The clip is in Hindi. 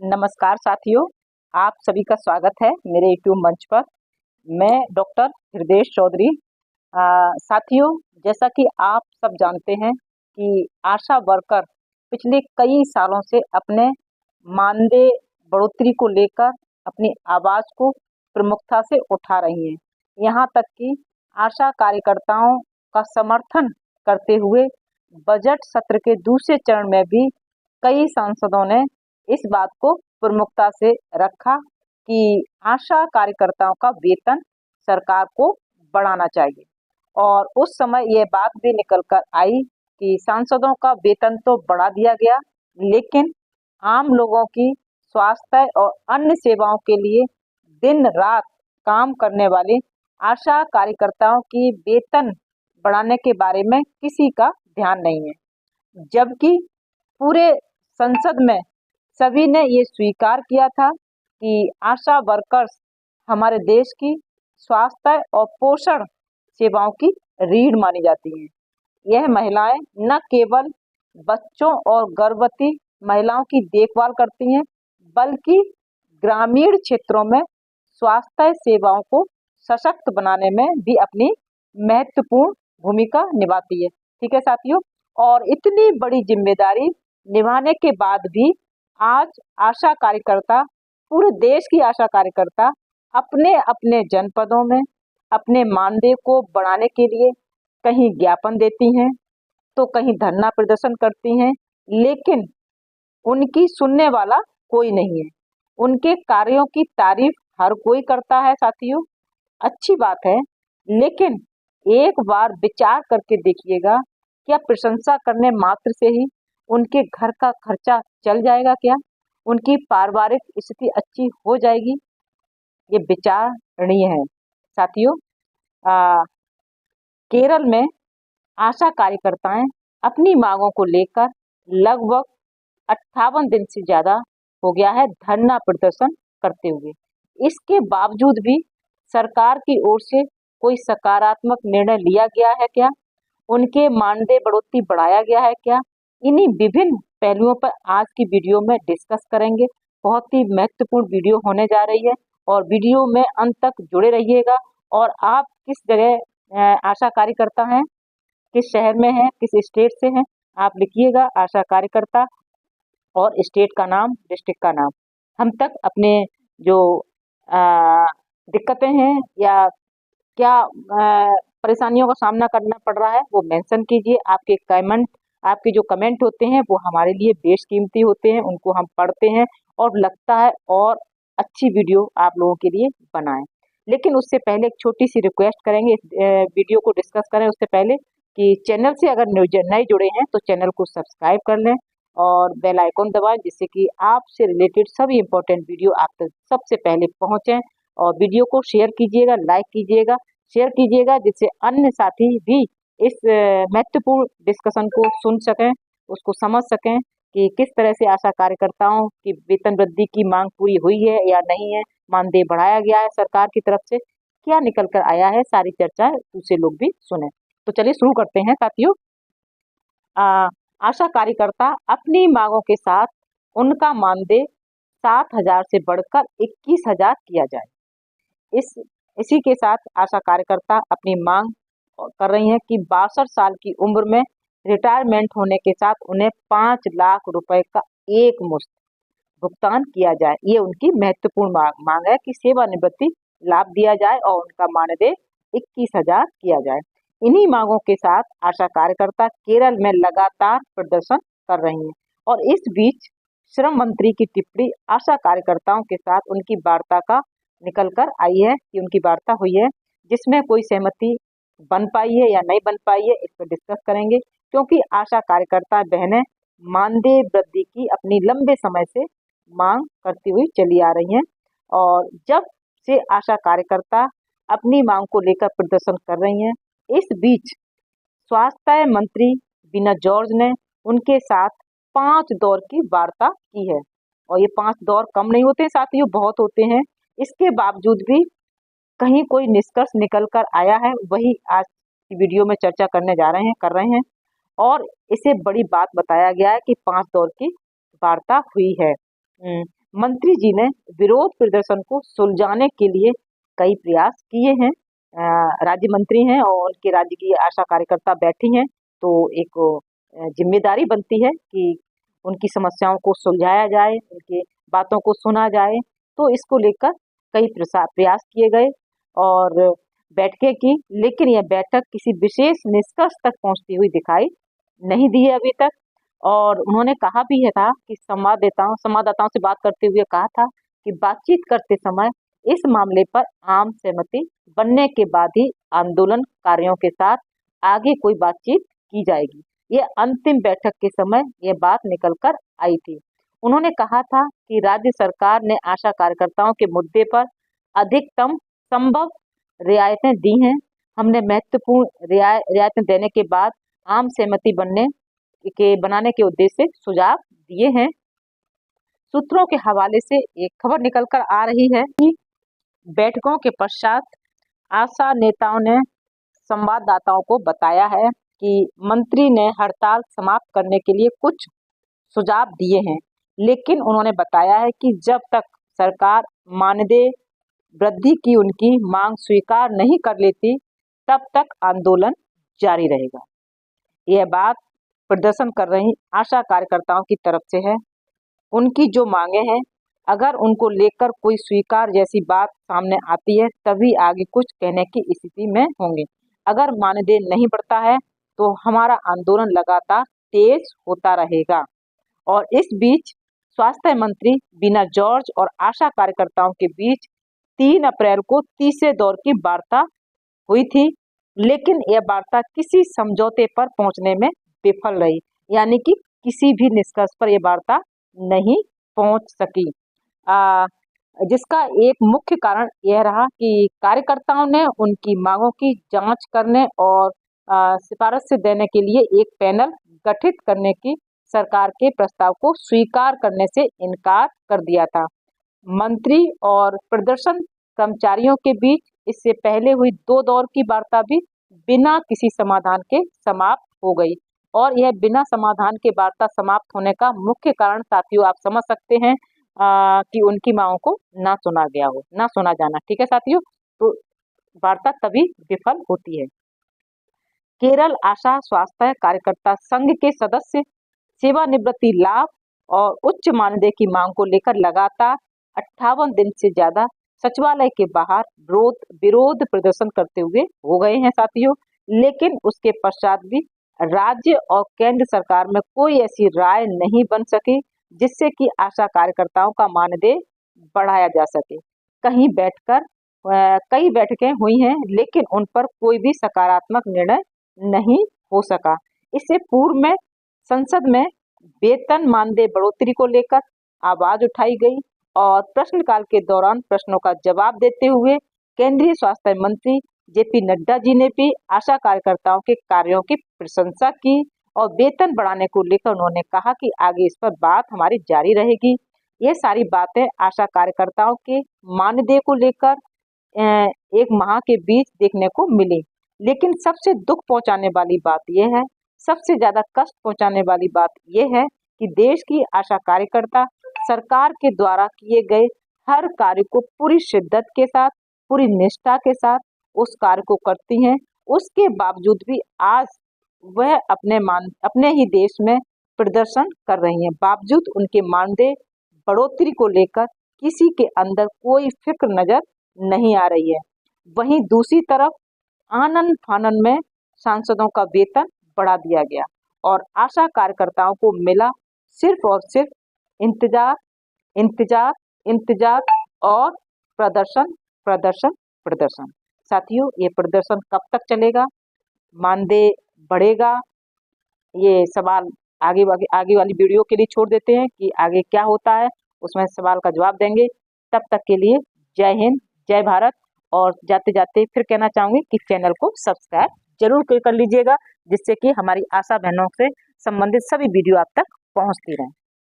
नमस्कार साथियों, आप सभी का स्वागत है मेरे यूट्यूब मंच पर। मैं डॉक्टर हृदय चौधरी। साथियों, जैसा कि आप सब जानते हैं कि आशा वर्कर पिछले कई सालों से अपने मानदेय बढ़ोतरी को लेकर अपनी आवाज़ को प्रमुखता से उठा रही हैं। यहाँ तक कि आशा कार्यकर्ताओं का समर्थन करते हुए बजट सत्र के दूसरे चरण में भी कई सांसदों ने इस बात को प्रमुखता से रखा कि आशा कार्यकर्ताओं का वेतन सरकार को बढ़ाना चाहिए। और उस समय यह बात भी निकल कर आई कि सांसदों का वेतन तो बढ़ा दिया गया, लेकिन आम लोगों की स्वास्थ्य और अन्य सेवाओं के लिए दिन रात काम करने वाले आशा कार्यकर्ताओं की वेतन बढ़ाने के बारे में किसी का ध्यान नहीं है। जबकि पूरे संसद में सभी ने ये स्वीकार किया था कि आशा वर्कर्स हमारे देश की स्वास्थ्य और पोषण सेवाओं की रीढ़ मानी जाती हैं। यह महिलाएं न केवल बच्चों और गर्भवती महिलाओं की देखभाल करती हैं, बल्कि ग्रामीण क्षेत्रों में स्वास्थ्य सेवाओं को सशक्त बनाने में भी अपनी महत्वपूर्ण भूमिका निभाती है। ठीक है साथियों, और इतनी बड़ी जिम्मेदारी निभाने के बाद भी आज आशा कार्यकर्ता, पूरे देश की आशा कार्यकर्ता अपने अपने जनपदों में अपने मानदेय को बढ़ाने के लिए कहीं ज्ञापन देती हैं तो कहीं धरना प्रदर्शन करती हैं, लेकिन उनकी सुनने वाला कोई नहीं है। उनके कार्यों की तारीफ हर कोई करता है साथियों, अच्छी बात है, लेकिन एक बार विचार करके देखिएगा, क्या प्रशंसा करने मात्र से ही उनके घर का खर्चा चल जाएगा? क्या उनकी पारिवारिक स्थिति अच्छी हो जाएगी? ये विचारणीय है साथियों। केरल में आशा कार्यकर्ताएं अपनी मांगों को लेकर लगभग 58 दिन से ज्यादा हो गया है धरना प्रदर्शन करते हुए। इसके बावजूद भी सरकार की ओर से कोई सकारात्मक निर्णय लिया गया है क्या? उनके मानदेय बढ़ोतरी बढ़ाया गया है क्या? इन्हीं विभिन्न पहलुओं पर आज की वीडियो में डिस्कस करेंगे। बहुत ही महत्वपूर्ण वीडियो होने जा रही है और वीडियो में अंत तक जुड़े रहिएगा। और आप किस जगह आशा कार्यकर्ता हैं, किस शहर में हैं, किस स्टेट से हैं, आप लिखिएगा आशा कार्यकर्ता और स्टेट का नाम, डिस्ट्रिक्ट का नाम। हम तक अपने जो दिक्कतें हैं या क्या परेशानियों का सामना करना पड़ रहा है वो मेंशन कीजिए। आपके जो कमेंट होते हैं वो हमारे लिए बेशकीमती होते हैं, उनको हम पढ़ते हैं और लगता है और अच्छी वीडियो आप लोगों के लिए बनाएं। लेकिन उससे पहले एक छोटी सी रिक्वेस्ट करेंगे, इस वीडियो को डिस्कस करें उससे पहले कि चैनल से अगर नए जुड़े हैं तो चैनल को सब्सक्राइब कर लें और बेल आइकन दबाएं, जिससे कि आपसे रिलेटेड सभी इंपॉर्टेंट वीडियो आप तक सबसे पहले पहुंचे। और वीडियो को शेयर कीजिएगा, लाइक कीजिएगा, शेयर कीजिएगा, जिससे अन्य साथी भी इस महत्वपूर्ण डिस्कशन को सुन सकें, उसको समझ सकें कि किस तरह से आशा कार्यकर्ताओं की वेतन वृद्धि की मांग पूरी हुई है या नहीं है, मानदेय बढ़ाया गया है सरकार की तरफ से, क्या निकल कर आया है, सारी चर्चा दूसरे लोग भी सुने। तो चलिए शुरू करते हैं साथियों। आशा कार्यकर्ता अपनी मांगों के साथ उनका मानदेय 7,000 से बढ़कर 21,000 किया जाए। इसी के साथ आशा कार्यकर्ता अपनी मांग कर रही हैं कि 62 साल की उम्र में रिटायरमेंट होने के साथ उन्हें 5 लाख रुपए का एक मुश्त भुगतान किया जाए। ये उनकी महत्वपूर्ण मांग है कि सेवानिवृत्ति लाभ दिया जाए और उनका मानदेय 21,000 किया जाए। इन्हीं मांगों के साथ आशा कार्यकर्ता केरल में लगातार प्रदर्शन कर रही हैं और इस बीच श्रम मंत्री की टिप्पणी आशा कार्यकर्ताओं के साथ उनकी वार्ता का निकल कर आई है कि उनकी वार्ता हुई है, जिसमें कोई सहमति बन पाई है या नहीं बन पाई है, इस पर डिस्कस करेंगे। क्योंकि आशा कार्यकर्ता बहनें मानदेय वृद्धि की अपनी लंबे समय से मांग करती हुई चली आ रही हैं और जब से आशा कार्यकर्ता अपनी मांग को लेकर प्रदर्शन कर रही हैं, इस बीच स्वास्थ्य मंत्री बीना जॉर्ज ने उनके साथ 5 दौर की वार्ता की है। और ये 5 दौर कम नहीं होते साथियों, बहुत होते हैं। इसके बावजूद भी कहीं कोई निष्कर्ष निकल कर आया है, वही आज की वीडियो में चर्चा करने कर रहे हैं। और इसे बड़ी बात बताया गया है कि 5 दौर की वार्ता हुई है। मंत्री जी ने विरोध प्रदर्शन को सुलझाने के लिए कई प्रयास किए हैं। राज्य मंत्री हैं और उनके राज्य की आशा कार्यकर्ता बैठी हैं, तो एक जिम्मेदारी बनती है कि उनकी समस्याओं को सुलझाया जाए, उनकी बातों को सुना जाए। तो इसको लेकर कई प्रयास किए गए और बैठकें की, लेकिन यह बैठक किसी विशेष निष्कर्ष तक पहुंचती हुई दिखाई नहीं दी है अभी तक। और उन्होंने कहा भी है था कि संवाददाताओं से बात करते हुए कहा था कि बातचीत करते समय इस मामले पर आम सहमति बनने के बाद ही आंदोलनकारियों के साथ आगे कोई बातचीत की जाएगी। ये अंतिम बैठक के समय ये बात निकल कर आई थी। उन्होंने कहा था कि राज्य सरकार ने आशा कार्यकर्ताओं के मुद्दे पर अधिकतम संभव रियायतें दी हैं। हमने महत्वपूर्ण रियायतें देने के बाद आम सहमति बनाने के उद्देश्य से सुझाव दिए हैं। सूत्रों के हवाले से एक खबर निकलकर आ रही है कि बैठकों के पश्चात आशा नेताओं ने संवाददाताओं को बताया है कि मंत्री ने हड़ताल समाप्त करने के लिए कुछ सुझाव दिए हैं, लेकिन उन्होंने बताया है कि जब तक सरकार मानदेय वृद्धि की उनकी मांग स्वीकार नहीं कर लेती तब तक आंदोलन जारी रहेगा। यह बात प्रदर्शन कर रही आशा कार्यकर्ताओं की तरफ से है। उनकी जो मांगे हैं, अगर उनको लेकर कोई स्वीकार जैसी बात सामने आती है तभी आगे कुछ कहने की स्थिति में होंगे। अगर मानदेय नहीं बढ़ता है तो हमारा आंदोलन लगातार तेज होता रहेगा। और इस बीच स्वास्थ्य मंत्री बीना जॉर्ज और आशा कार्यकर्ताओं के बीच 3 अप्रैल को तीसरे दौर की वार्ता हुई थी, लेकिन यह वार्ता किसी समझौते पर पहुंचने में विफल रही, यानी कि किसी भी निष्कर्ष पर यह वार्ता नहीं पहुंच सकी। जिसका एक मुख्य कारण यह रहा कि कार्यकर्ताओं ने उनकी मांगों की जांच करने और सिफारिश देने के लिए एक पैनल गठित करने की सरकार के प्रस्ताव को स्वीकार करने से इनकार कर दिया था। मंत्री और प्रदर्शन कर्मचारियों के बीच इससे पहले हुई 2 दौर की वार्ता भी बिना किसी समाधान के समाप्त हो गई। और यह बिना समाधान के वार्ता समाप्त होने का मुख्य कारण साथियों आप समझ सकते हैं कि उनकी मांगों को ना सुना जाना। ठीक है साथियों, तो वार्ता तभी विफल होती है। केरल आशा स्वास्थ्य कार्यकर्ता संघ के सदस्य सेवानिवृत्ति लाभ और उच्च मानदेय की मांग को लेकर लगातार 58 दिन से ज्यादा सचिवालय के बाहर विरोध प्रदर्शन करते हुए हो गए हैं साथियों। लेकिन उसके पश्चात भी राज्य और केंद्र सरकार में कोई ऐसी राय नहीं बन सकी जिससे कि आशा कार्यकर्ताओं का मानदेय बढ़ाया जा सके। कई बैठकें हुई हैं, लेकिन उन पर कोई भी सकारात्मक निर्णय नहीं हो सका। इससे पूर्व में संसद में वेतन मानदेय बढ़ोतरी को लेकर आवाज उठाई गई और प्रश्नकाल के दौरान प्रश्नों का जवाब देते हुए केंद्रीय स्वास्थ्य मंत्री जेपी नड्डा जी ने भी आशा कार्यकर्ताओं के कार्यों की प्रशंसा की और वेतन बढ़ाने को लेकर उन्होंने कहा कि आगे इस पर बात हमारी जारी रहेगी। ये सारी बातें आशा कार्यकर्ताओं के मानदेय को लेकर एक माह के बीच देखने को मिली। लेकिन सबसे दुख पहुंचाने वाली बात यह है, सबसे ज्यादा कष्ट पहुंचाने वाली बात यह है कि देश की आशा कार्यकर्ता सरकार के द्वारा किए गए हर कार्य को पूरी शिद्दत के साथ, पूरी निष्ठा के साथ उस कार्य को करती हैं। उसके बावजूद भी आज वह अपने ही देश में प्रदर्शन कर रही हैं। बावजूद उनके मानदेय बढ़ोतरी को लेकर किसी के अंदर कोई फिक्र नजर नहीं आ रही है। वहीं दूसरी तरफ आनन फानन में सांसदों का वेतन बढ़ा दिया गया और आशा कार्यकर्ताओं को मिला सिर्फ और सिर्फ इंतजार इंतजार इंतजार और प्रदर्शन प्रदर्शन प्रदर्शन। साथियों, ये प्रदर्शन कब तक चलेगा, मानदेय बढ़ेगा, ये सवाल आगे वाली वीडियो के लिए छोड़ देते हैं कि आगे क्या होता है, उसमें सवाल का जवाब देंगे। तब तक के लिए जय हिंद, जय भारत। और जाते जाते फिर कहना चाहूंगी कि चैनल को सब्सक्राइब जरूर कर लीजिएगा, जिससे कि हमारी आशा बहनों से संबंधित सभी वीडियो आप तक पहुंचती रहें।